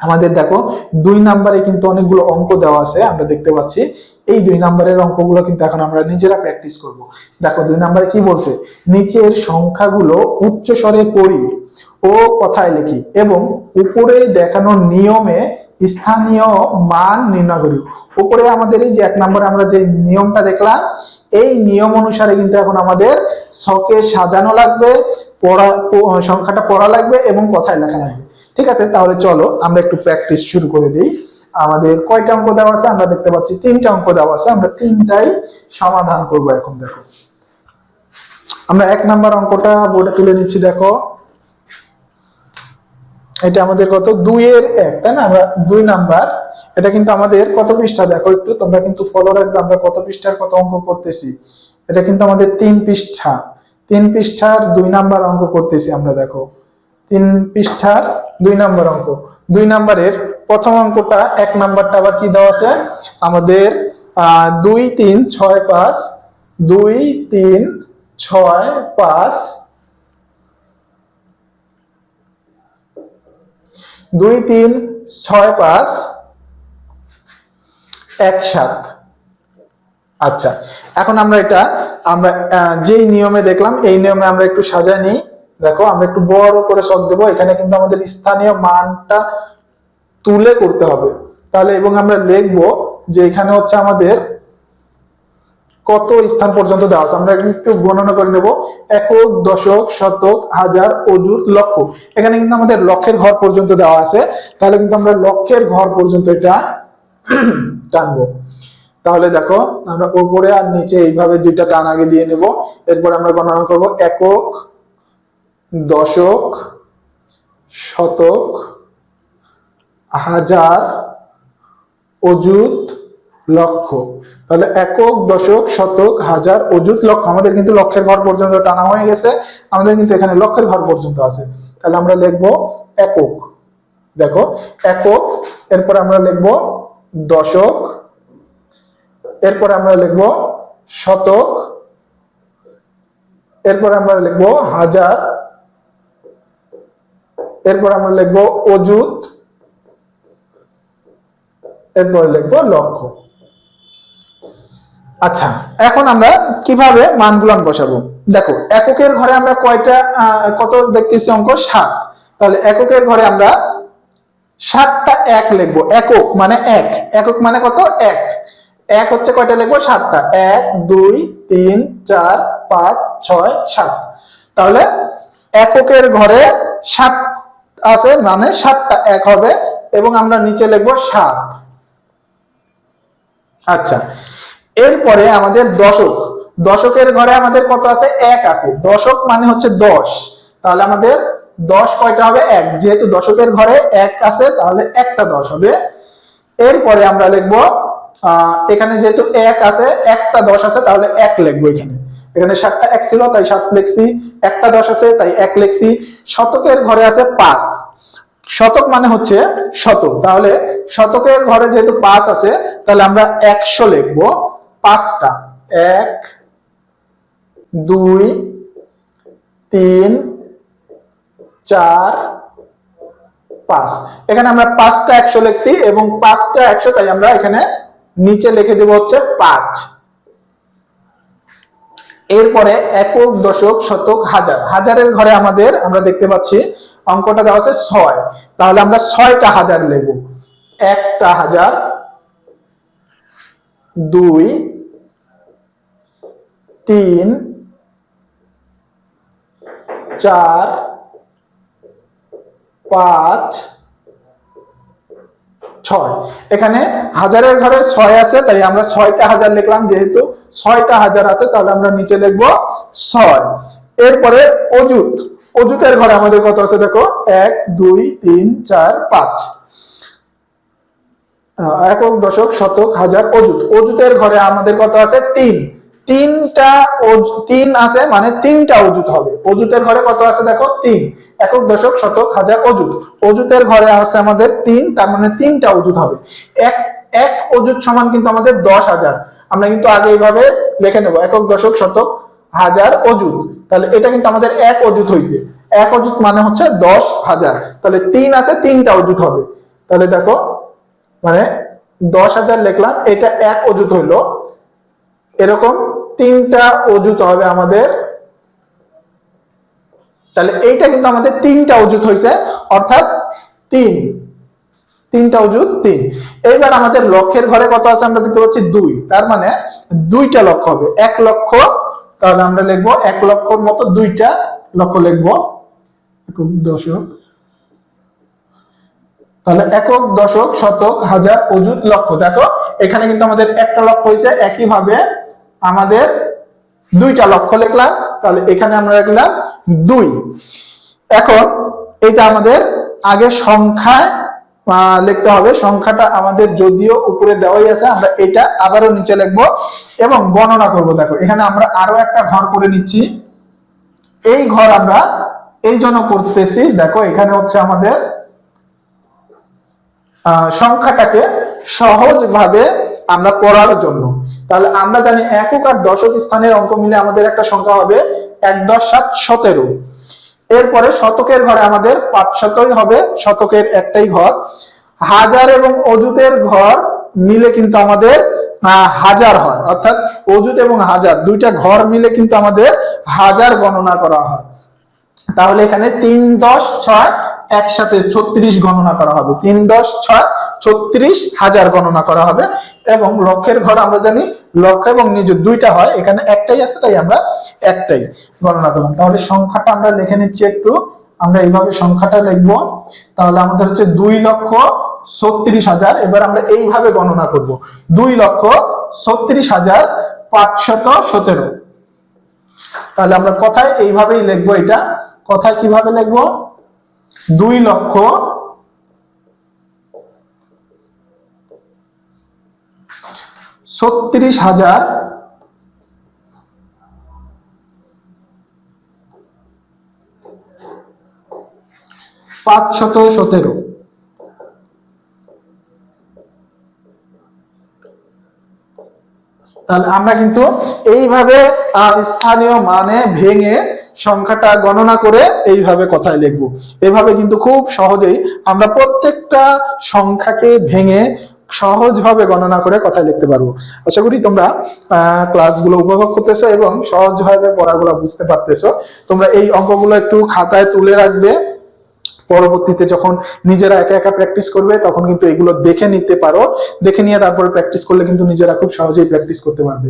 আমাদের দেখো 2 নম্বরে কিন্তু অনেকগুলো অঙ্ক দেওয়া আছে, আমরা দেখতে পাচ্ছি। এই 2 নম্বরের অঙ্কগুলো কিন্তু এখন আমরা নিজেরা প্র্যাকটিস করব। দেখো 2 নম্বরে কি বলছে, নিচের সংখ্যাগুলো উচ্চ স্বরে পড়ি ও কথায় লিখি এবং উপরে দেখানো নিয়মে স্থানীয় মান নির্ণয় করি। উপরে আমাদের এই যে 1 নম্বরে আমরা যে নিয়মটা দেখলাম, এই নিয়ম অনুসারে কিন্তু এখন আমাদের ছকে সাজানো লাগবে, সংখ্যাটা পড়া লাগবে এবং কথায় লেখা লাগবে। ঠিক আছে, তাহলে চলো আমরা একটু প্র্যাকটিস শুরু করে দিই। আমাদের কয়টা অঙ্ক দেওয়া আছে আমরা দেখতে পাচ্ছি, 3টা অঙ্ক দেওয়া আছে, আমরা 3টাই সমাধান করব। এখন দেখো আমরা 1 নাম্বার অঙ্কটা বোর্ডে তুলে নিচ্ছি। দেখো এটা আমাদের কত, 2 এর 1, তাই না? আমরা 2 নাম্বার, এটা কিন্তু আমাদের কত পৃষ্ঠা দেখো একটু, তোমরা কিন্তু ফলো রাখবে আমরা কত পৃষ্ঠার কত অঙ্ক করতেছি। এটা কিন্তু আমাদের 3 পৃষ্ঠা, 3 পৃষ্ঠার 2 নাম্বার অঙ্ক করতেছি আমরা। দেখো 3 পৃষ্ঠার 2 নাম্বার অঙ্ক। 2 নাম্বারের প্রথম অঙ্কটা 1 নাম্বারটা আবার কি দেওয়া আছে আমাদের, 2 3 6 5, 2 3 6 5, 2 3 6 5 1 7। আচ্ছা, এখন আমরা এটা যেই নিয়মে দেখলাম এই নিয়মে আমরা একটু সাজাই নিই। দেখো আমরা একটু বড় করে ছক দেবো, এখানে কিন্তু আমাদের স্থানীয় মানটা তুলে করতে হবে তাহলে, এবং আমরা লিখবো যে এখানে হচ্ছে আমাদের কত স্থান পর্যন্ত দেওয়া আছে। আমরা একটু গণনা করে নেব, একক, দশক, শতক, হাজার, অযুত, লক্ষ। এখানে কিন্তু আমাদের লক্ষের ঘর পর্যন্ত দেওয়া আছে, তাহলে কিন্তু আমরা লক্ষের ঘর পর্যন্ত এটা টানবো। তাহলে দেখো আমরা উপরে আর নিচে এইভাবে 2টা টান আগে দিয়ে নেব। এরপর আমরা গণনা করব একক, দশক, শতক, হাজার, অযুত, লক্ষ। তাহলে একক, দশক, শতক, হাজার, অযুত, লক্ষ। আমাদের কিন্তু লক্ষের ঘর পর্যন্ত টানা হয়ে গেছে, আমাদের কিন্তু এখানে লক্ষের ঘর পর্যন্ত আছে। তাহলে আমরা লিখব একক। দেখো একক, এরপর আমরা লিখব দশক, এরপর আমরা লিখব শতক, এরপর আমরা লিখব হাজার, এরপর আমরা লিখব অযুত, এরপর লিখব লক্ষ। আচ্ছা, এখন আমরা কিভাবে মানগুলান বসাবো। দেখো এককের ঘরে আমরা কত দেখতেছি অঙ্ক 7। তাহলে এককের ঘরে আমরা 7টা 1 লিখবো। একক মানে 1, একক মানে কত, 1। 1 হচ্ছে কয়টা লিখবো, 7টা। 1 2 3 4 5 6 7। তাহলে এককের ঘরে 7 আছে মানে 7টা 1 হবে, এবং আমরা নিচে লিখবো 7। আচ্ছা, এরপরে আমাদের দশক। দশকের ঘরে আমাদের কত আছে, 1 আছে। দশক মানে হচ্ছে 10, তাহলে আমাদের 10 কয়টা হবে, 1। যেহেতু দশকের ঘরে 1 আছে তাহলে একটা 10 হবে। এরপরে আমরা লিখবো এখানে যেহেতু 1 আছে, একটা 10 আছে, তাহলে 1 লিখবো। এখানে 7টা 1 ছিল তাই 7 লিখছি, একটা 10 আছে তাই 1 লিখছি। শতকের ঘরে আছে 5, শতক মানে হচ্ছে শতক, তাহলে শতকের ঘরে যেহেতু 5 আছে তাহলে আমরা 100 লিখবো। 5টা 1 2 3 4 5। এখানে আমরা 5টা 100 লিখছি এবং 5টা 100, তাই আমরা এখানে নিচে লিখে দেব হচ্ছে 5। এরপরে একক, দশক, শতক, হাজার। হাজারের ঘরে আমাদের আমরা দেখতে পাচ্ছি অঙ্কটা দেওয়া আছে 6, তাহলে আমরা 6টা হাজার লিখব। 1টা হাজার, 2 3 4 5 6। এখানে হাজারের ঘরে 6 আছে তাই আমরা 6টা হাজার লিখলাম। যেহেতু 6টা হাজার আছে তাহলে আমরা নিচে লিখব 6। এরপরে অযুত। অযুতের ঘরে আমাদের কত আছে দেখো, 1 2 3 4 5। একক, দশক, শতক, হাজার, অযুত। অযুতের ঘরে আমাদের কত আছে, 3। 3 আছে মানে 3টা অযুত হবে। অযুতের ঘরে কত আছে দেখো, 3। একক, দশক, শতক, হাজার, অযুত। অযুতের ঘরে আছে আমাদের 3, তার মানে 3টা অযুত হবে। এক অযুত সমান কিন্তু আমাদের 10,000। আমরা কিন্তু আগে এইভাবে লিখে নেব, একক, দশক, শতক, হাজার, অযুত। তাহলে এটা কিন্তু আমাদের 1 অযুত হয়েছে। 1 অযুত মানে হচ্ছে 10,000, তাহলে 3 আছে 3টা অযুত হবে। তাহলে দেখো মানে 10,000 লিখলাম, এটা 1 অযুত হইলো। এরকম 3টা অযুত হবে আমাদের, তাহলে এইটা কিন্তু আমাদের 3টা অযুত হয়েছে, অর্থাৎ 3টা অযুত 3। এইবার আমাদের লক্ষের ঘরে কত আছে আমরা দেখতে পাচ্ছি 2, তার মানে 2টা লক্ষ হবে 1 লক্ষ। তাহলে আমরা লিখবো 1 লক্ষর মতো 2টা লক্ষ লিখবো, একক দশক, তাহলে একক দশক শতক হাজার অযুত লক্ষ। দেখো এখানে কিন্তু আমাদের একটা লক্ষ হয়েছে, একইভাবে আমাদের 2টা লক্ষ লিখলাম, তাহলে এখানে আমরা লিখলাম 2। এখন এটা আমাদের আগে সংখ্যায় লিখতে হবে, সংখ্যাটা আমাদের যদিও উপরে দেওয়াই আছে, আমরা এটা আবারও নিচে লিখবো এবং গণনা করব। দেখো এখানে আমরা আরো একটা ঘর করে নিচ্ছি, এই ঘর আমরা এই জন্য করতেছি, দেখো এখানে হচ্ছে আমাদের সংখ্যাটাকে সহজভাবে আমরা পড়ার জন্য। তাহলে আমরা জানি একক আর দশক স্থানের অঙ্ক মিলে আমাদের একটা সংখ্যা হবে 1 10 7 17। এরপরে শতকের ঘরে আমাদের 500ই হবে, শতকের একটাই ঘর। হাজার এবং অযুতের ঘর মিলে কিন্তু আমাদের 1000 হয়, অর্থাৎ অযুত এবং হাজার 2টা ঘর মিলে কিন্তু আমাদের 1000 গণনা করা হয়। তাহলে এখানে 3 10 6 একসাথে 36 গণনা করা হবে, 3 10 6 36,000 গণনা করা হবে। এবং লক্ষের ঘর আমরা জানি লক্ষ এবং নিযুত 2টা হয়, এখানে একটাই আছে তাই আমরা একটাই গণনা করলাম। তাহলে সংখ্যাটা আমরা লিখে নিচ্ছি একটু, আমরা এইভাবে সংখ্যাটা লিখবো। তাহলে আমাদের হচ্ছে 2,36,000। এবার আমরা এইভাবে গণনা করব, 2,36,517। তাহলে আমরা কথায় এইভাবেই লিখবো, এটা কথায় কিভাবে লিখবো, 2,36,517। তাহলে আমরা কিন্তু এইভাবে স্থানীয় মানে ভেঙে সংখ্যাটা গণনা করে এইভাবে কথায় লিখবো। এভাবে কিন্তু খুব সহজেই আমরা প্রত্যেকটা সংখ্যাকে ভেঙে সহজভাবে গণনা করে কথায় লিখতে পারবো। আশা করি তোমরা ক্লাসগুলো উপভোগ করতেছো এবং সহজভাবে পড়াগুলো বুঝতে পারতেছো। তোমরা এই অঙ্কগুলো একটু খাতায় তুলে রাখবে, পরবর্তীতে যখন নিজেরা একা একা প্র্যাকটিস করবে তখন কিন্তু এগুলো দেখে নিতে পারো, দেখে নিয়ে তারপরে প্র্যাকটিস করলে কিন্তু নিজেরা খুব সহজেই প্র্যাকটিস করতে পারবে।